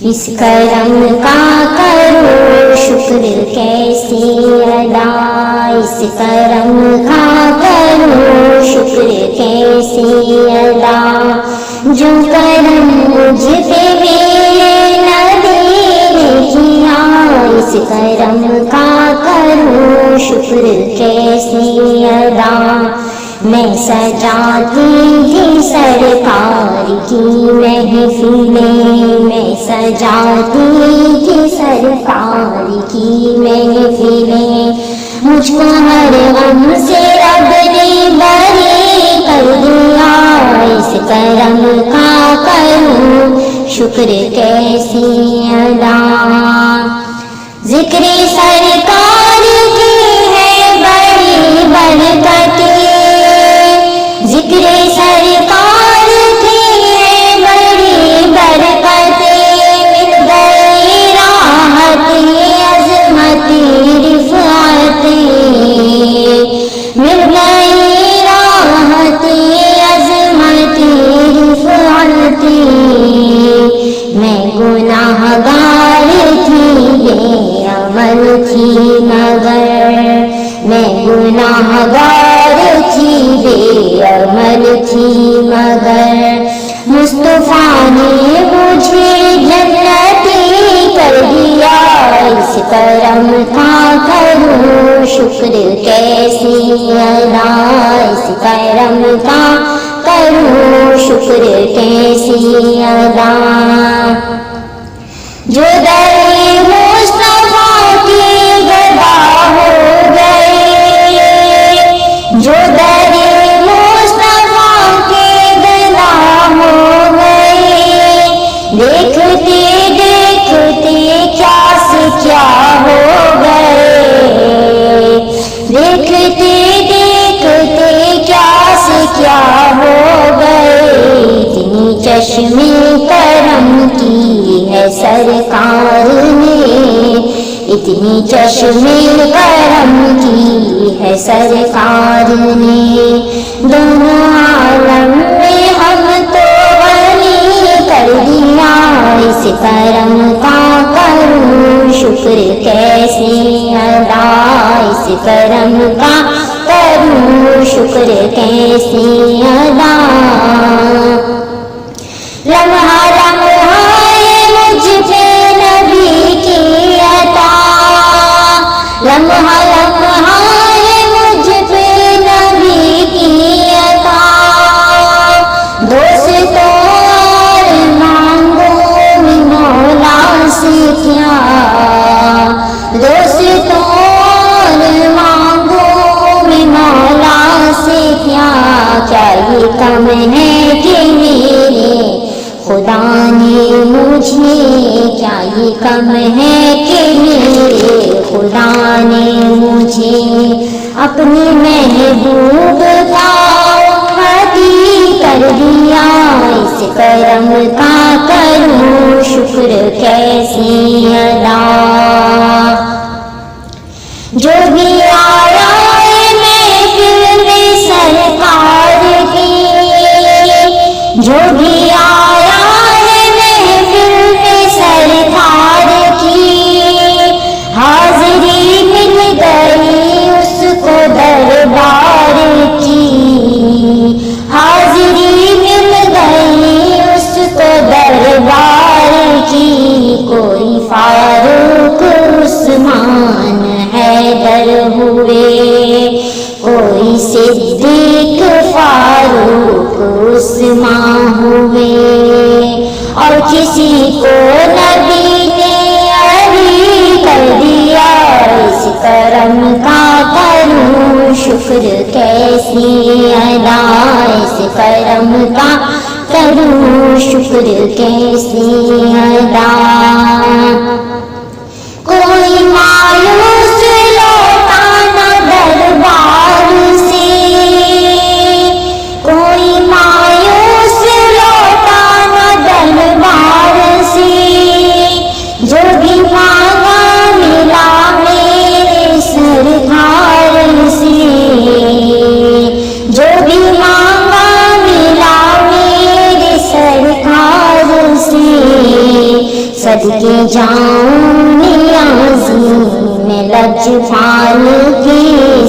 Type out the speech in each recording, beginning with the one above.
اس کرم کا کرو شکر کیسے ادا، اس کرم کا کرو شکر کیسے ادا، جو کرم مجھ پہ میرے نبی نے کیا، اس کرم کا کرو شکر کیسے ادا۔ میں سجاتی تھی سرکار کی محفلیں، میں سجاتی تھی سرکار کی محفلیں، مجھ کو ہر غم سے رب نے بری کر دیا، اس کرم کا کروں شکر کیسے ادا۔ ذکر سرکار کی ہے بڑی برکتیں، ذکر سرکار کی ہے بڑی برکتیں، مل گئی راحت عظمت رفعت، مل گئی راحت عظمت رفعت۔ میں گناہ گار تھی بے عمل تھی مگر، میں گناہ گار تھی بے عمل تھی مگر، مصطفیٰ نے مجھے جنتی کر دیا، اس کرم کا کروں شکر کیسے ادا، اس کرم کا کروں شکر کیسے ادا۔ جو در مصطفیٰ کی گدا ہو گئے، جو در مصطفیٰ کی گدا ہو گئے، دیکھتے دیکھتے کیا سے کیا ہو گئے، دیکھتے دیکھتے کیا سے کیا ہو گئے، اتنی چشمے کرم کی ہے سرکار نے، اتنی چشمے کرم کی ہے سرکار نے، دونوں عالم میں ہم تو غنی کر دیا، اس کرم کا کروں شکر کیسے ادا، اس کرم کا کروں شکر کیسے ادا۔ لمحہ لمحہ یہ مجھ پہ نبی کی عطا، لمحہ لمحہ یہ مجھ پہ نبی کی عطا، دوستوں اور مانگوں میں مولا سے کیا، دوستوں اور مانگوں میں مولا سے کیا، کیا یہ کم ہے کہ میرے خدا نے مجھے، کیا یہ کم ہے کہ میرے خدا نے مجھے اپنی محبوب کا امتی کر دیا، اس کرم کا کروں شکر کیسے ادا۔ جو بھی آیا محفل میں سرکار کی، جو بھی آیا محفل میں سرکار کی، حاضری مل گئی اس کو دربار کی، حاضری مل گئی اس کو دربار کی، کوئی فاروق عثمان حیدر ہوئے، کوئی صدیق فاروق عثمان ہوئے، اور کسی کو نبی نے علی کر دیا، اس کرم کا کروں شکر کیسے ادا، اس کرم کا کروں شکر کیسے ادا۔ کوئی مایوس لوٹا نہ دربار سے، کوئی مایوس لوٹا نہ دربار سے، جو بھی مانگا ملا میرے سرکار سے، جو بھی مانگا ملا میرے سرکار سے، صدقے جاؤں نیازی میں لجپال کی،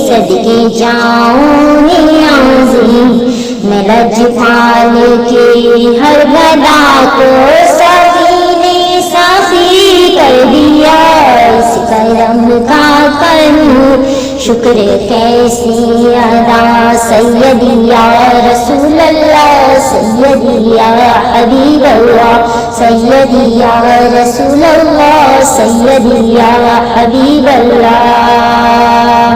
صدقے جاؤں نیازی میں لجپال کی، ہر بلا کو سخی نے سخی کر دیا، اس کرم کا کروں شکر کیسے ادا، سیدی یا رسول اللہ، سیدی یا حبیب اللہ، سیدی یا رسول اللہ، سیدی یا حبیب اللہ۔